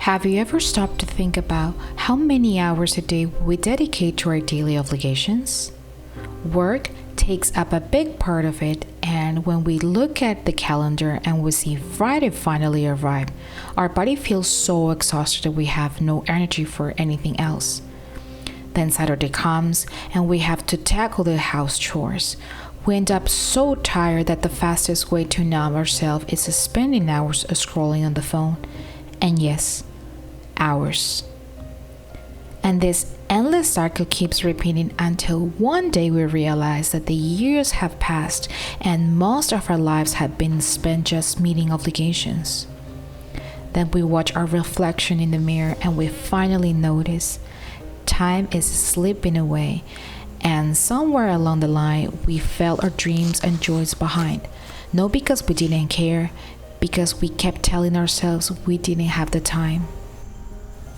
Have you ever stopped to think about how many hours a day we dedicate to our daily obligations? Work takes up a big part of it, and when we look at the calendar and we see Friday finally arrive, our body feels so exhausted that we have no energy for anything else. Then Saturday comes and we have to tackle the house chores. We end up so tired that the fastest way to numb ourselves is spending hours scrolling on the phone. And yes, hours. And this endless cycle keeps repeating until one day we realize that the years have passed and most of our lives have been spent just meeting obligations. Then we watch our reflection in the mirror and we finally notice time is slipping away, and somewhere along the line we felt our dreams and joys behind. Not because we didn't care, because we kept telling ourselves we didn't have the time.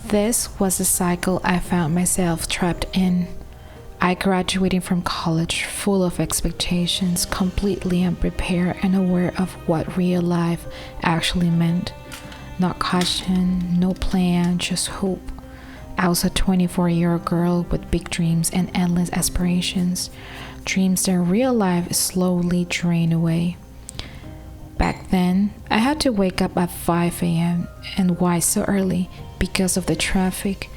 This was the cycle I found myself trapped in. I graduated from college full of expectations, completely unprepared and aware of what real life actually meant. Not caution, no plan, just hope. I was a 24-year-old girl with big dreams and endless aspirations, dreams that real life slowly drained away. Back then, I had to wake up at 5 a.m. and why so early? Because of the traffic.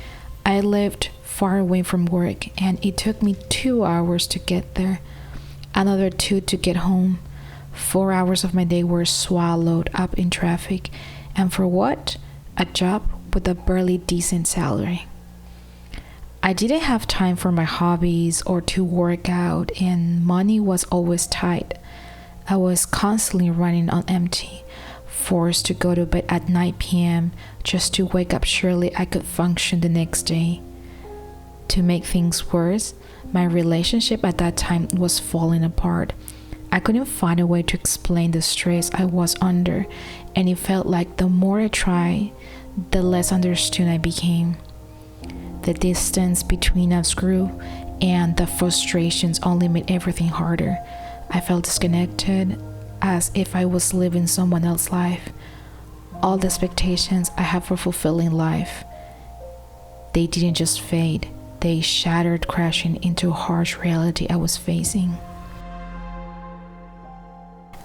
I lived far away from work and it took me 2 hours to get there, another 2 to get home. 4 hours of my day were swallowed up in traffic, and for what? A job with a barely decent salary. I didn't have time for my hobbies or to work out, and money was always tight. I was constantly running on empty, forced to go to bed at 9 p.m. just to wake up surely I could function the next day. To make things worse, my relationship at that time was falling apart. I couldn't find a way to explain the stress I was under, and it felt like the more I tried, the less understood I became. The distance between us grew, and the frustrations only made everything harder. I felt disconnected, as if I was living someone else's life. All the expectations I had for fulfilling life, they didn't just fade, they shattered, crashing into a harsh reality I was facing.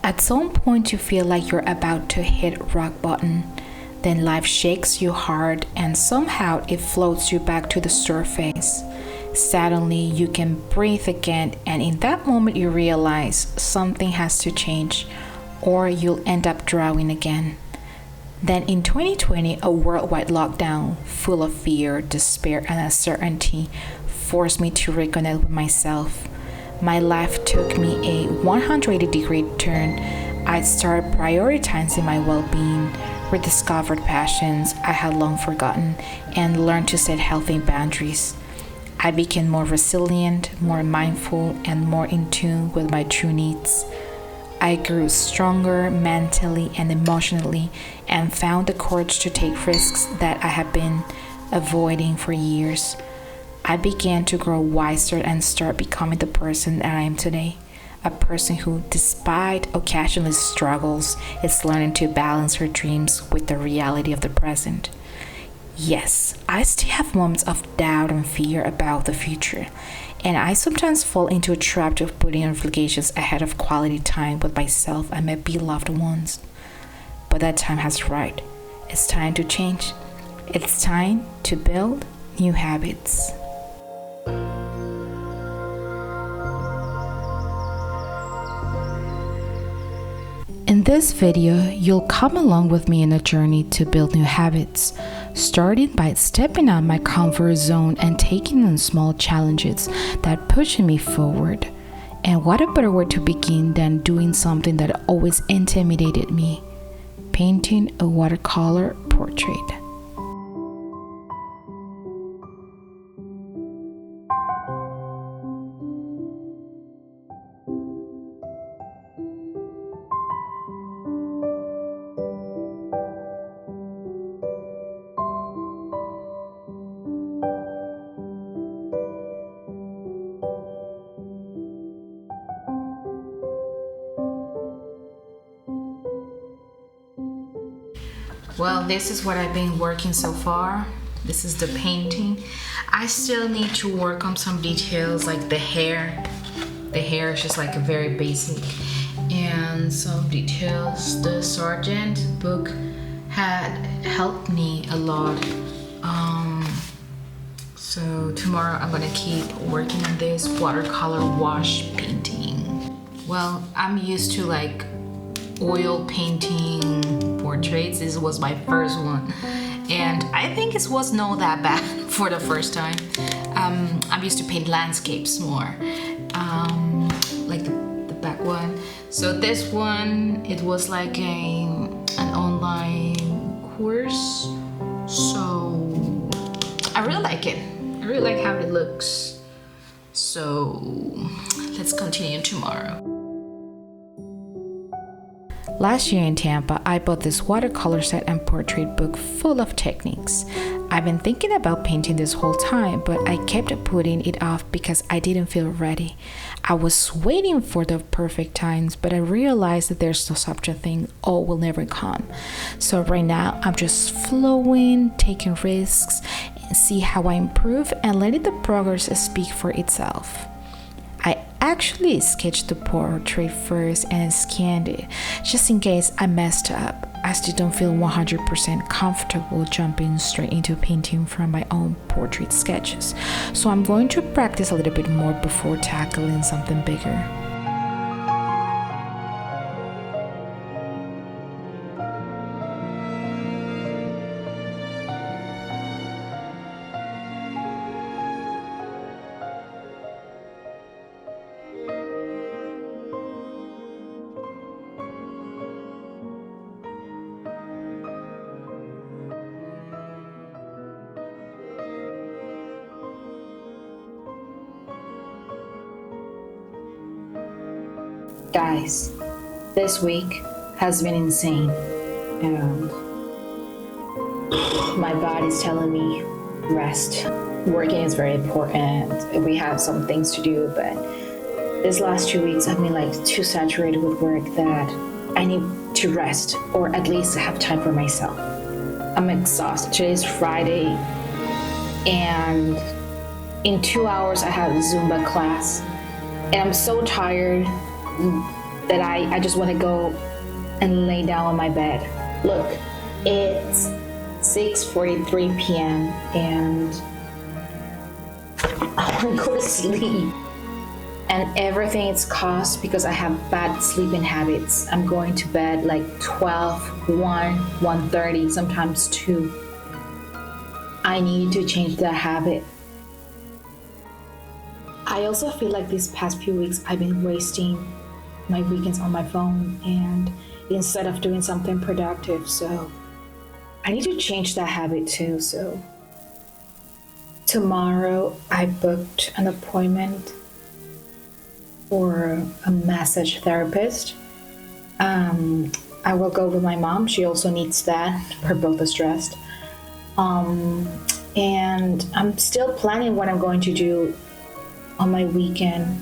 At some point you feel like you're about to hit rock bottom. Then life shakes you hard and somehow it floats you back to the surface. Suddenly you can breathe again, and in that moment you realize something has to change or you'll end up drowning again. Then in 2020, a worldwide lockdown full of fear, despair, and uncertainty forced me to reconnect with myself. My life took me a 180-degree turn. I started prioritizing my well-being, rediscovered passions I had long forgotten, and learned to set healthy boundaries. I became more resilient, more mindful, and more in tune with my true needs. I grew stronger mentally and emotionally and found the courage to take risks that I had been avoiding for years. I began to grow wiser and start becoming the person that I am today. A person who, despite occasional struggles, is learning to balance her dreams with the reality of the present. Yes, I still have moments of doubt and fear about the future, and I sometimes fall into a trap of putting obligations ahead of quality time with myself and my beloved ones. But that time has arrived. It's time to change. It's time to build new habits. In this video, you'll come along with me in a journey to build new habits, starting by stepping out my comfort zone and taking on small challenges that push me forward. And what a better way to begin than doing something that always intimidated me: painting a watercolor portrait. Well, this is what I've been working so far. This is the painting. I still need to work on some details like the hair. The hair is just like a very basic, and some details. The Sargent book had helped me a lot. So tomorrow I'm gonna keep working on this watercolor wash painting. Well, I'm used to like oil painting portraits. This was my first one, and I think it was not that bad for the first time. I'm used to paint landscapes more, like the back one. So this one, it was like an online course. So I really like it. I really like how it looks. So let's continue tomorrow. Last year in Tampa, I bought this watercolor set and portrait book full of techniques. I've been thinking about painting this whole time, but I kept putting it off because I didn't feel ready. I was waiting for the perfect times, but I realized that there's no such a thing, or will never come. So right now, I'm just flowing, taking risks, and see how I improve and letting the progress speak for itself. I actually sketched the portrait first and scanned it, just in case I messed up. I still don't feel 100% comfortable jumping straight into painting from my own portrait sketches, so I'm going to practice a little bit more before tackling something bigger. Guys, this week has been insane, and my body's telling me rest. Working is very important. We have some things to do, but these last 2 weeks I've been like too saturated with work that I need to rest, or at least have time for myself. I'm exhausted. Today's Friday, and in 2 hours I have a Zumba class, and I'm so tired that I just want to go and lay down on my bed. Look, it's 6:43 p.m. and I want to go to sleep. And everything is caused because I have bad sleeping habits. I'm going to bed like 12, 1, 1:30, sometimes 2. I need to change that habit. I also feel like these past few weeks I've been wasting my weekends on my phone, and instead of doing something productive, so I need to change that habit too. So tomorrow I booked an appointment for a massage therapist. I will go with my mom. She also needs that. We're both stressed. And I'm still planning what I'm going to do on my weekend,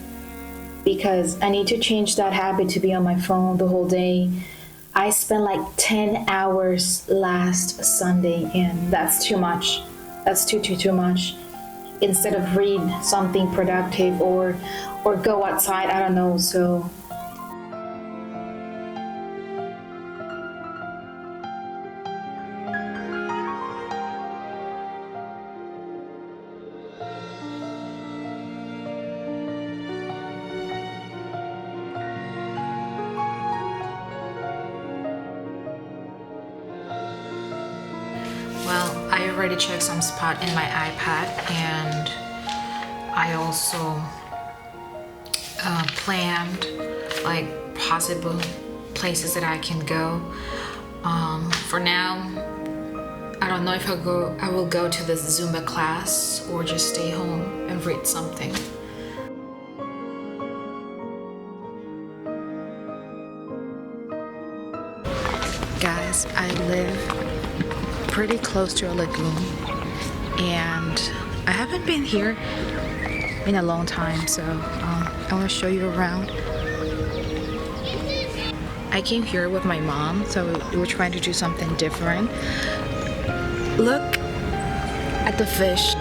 because I need to change that habit to be on my phone the whole day. I spent like 10 hours last Sunday, and that's too much. That's too much. Instead of read something productive or go outside, I don't know. So well, I already checked some spot in my iPad, and I also planned like possible places that I can go. For now, I don't know if I will go to the Zumba class or just stay home and read something. Guys, I live pretty close to a lagoon, and I haven't been here in a long time, so I want to show you around. I came here with my mom, so we're trying to do something different. Look at the fish.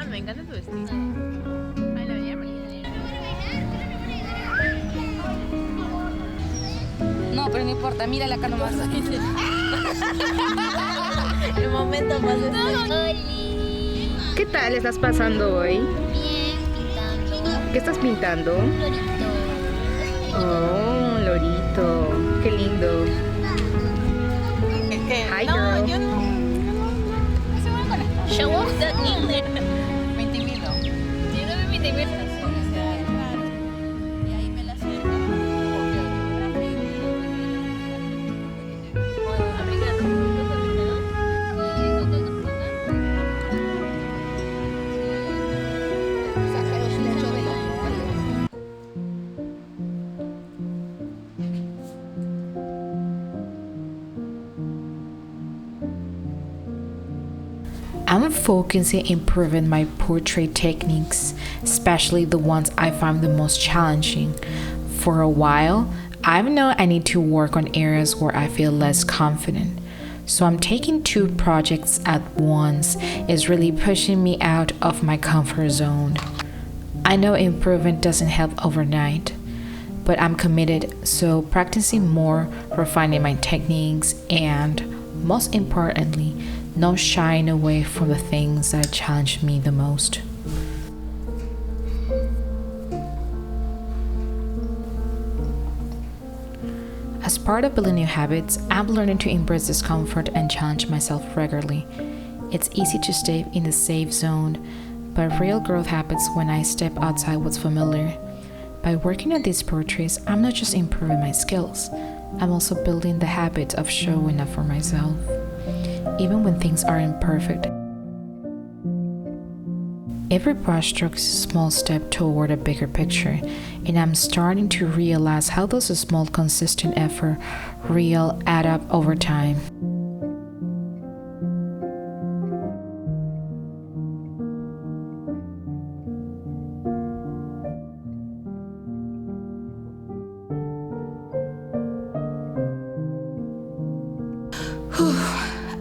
Me encanta tu vestido. Ay, la venía No, pero no importa, mírala acá nomás. el momento más Oli. ¿Qué tal estás pasando hoy? Bien, pintando. ¿Qué estás pintando? Un lorito. Oh, un lorito. Qué lindo. Hi, no, girl. yo no soy buena con esto. Show off that new. Me intimido. Yo no me intimido. Y ahí me la acerco. I'm focusing on improving my portrait techniques, especially the ones I find the most challenging. For a while, I've known I need to work on areas where I feel less confident. So I'm taking 2 projects at once is really pushing me out of my comfort zone. I know improvement doesn't help overnight, but I'm committed, so practicing more, refining my techniques, and most importantly, not shying away from the things that challenge me the most. As part of building new habits, I'm learning to embrace discomfort and challenge myself regularly. It's easy to stay in the safe zone, but real growth happens when I step outside what's familiar. By working on these portraits, I'm not just improving my skills, I'm also building the habit of showing up for myself, even when things aren't perfect. Every brushstroke is a small step toward a bigger picture, and I'm starting to realize how those small, consistent effort really add up over time.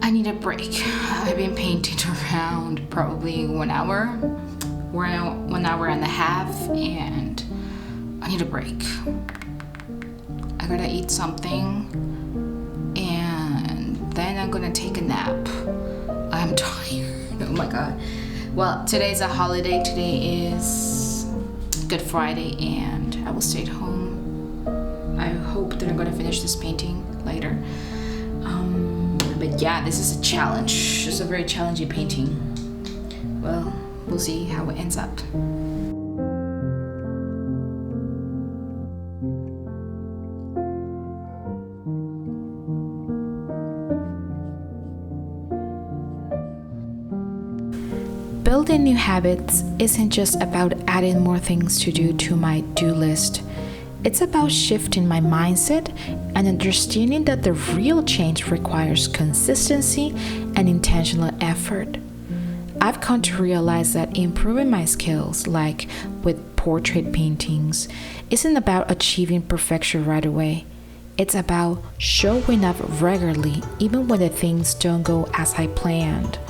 I need a break. I've been painting around probably 1 hour, 1 hour and a half, and I need a break. I gotta eat something, and then I'm gonna take a nap. I'm tired. Oh my god. Well, today's a holiday. Today is Good Friday, and I will stay at home. I hope that I'm gonna finish this painting later. But yeah, this is a challenge. It's a very challenging painting. Well, we'll see how it ends up. Building new habits isn't just about adding more things to do to my do list. It's about shifting my mindset and understanding that the real change requires consistency and intentional effort. I've come to realize that improving my skills, like with portrait paintings, isn't about achieving perfection right away. It's about showing up regularly even when the things don't go as I planned.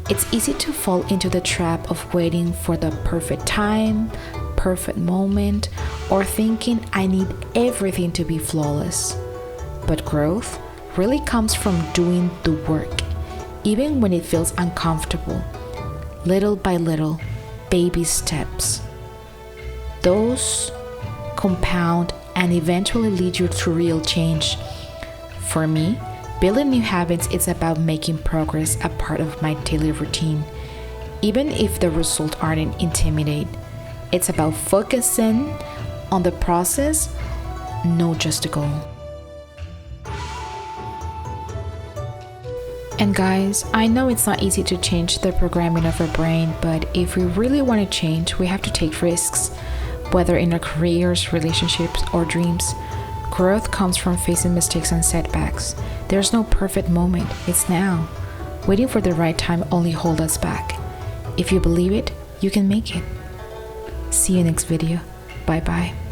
It's easy to fall into the trap of waiting for the perfect time, perfect moment, or thinking I need everything to be flawless. But growth really comes from doing the work, even when it feels uncomfortable. Little by little, baby steps. Those compound and eventually lead you to real change. For me, building new habits is about making progress a part of my daily routine, even if the results aren't intimidating. It's about focusing on the process, not just the goal. And guys, I know it's not easy to change the programming of our brain, but if we really want to change, we have to take risks, whether in our careers, relationships, or dreams. Growth comes from facing mistakes and setbacks. There's no perfect moment, it's now. Waiting for the right time only holds us back. If you believe it, you can make it. See you next video. Bye bye.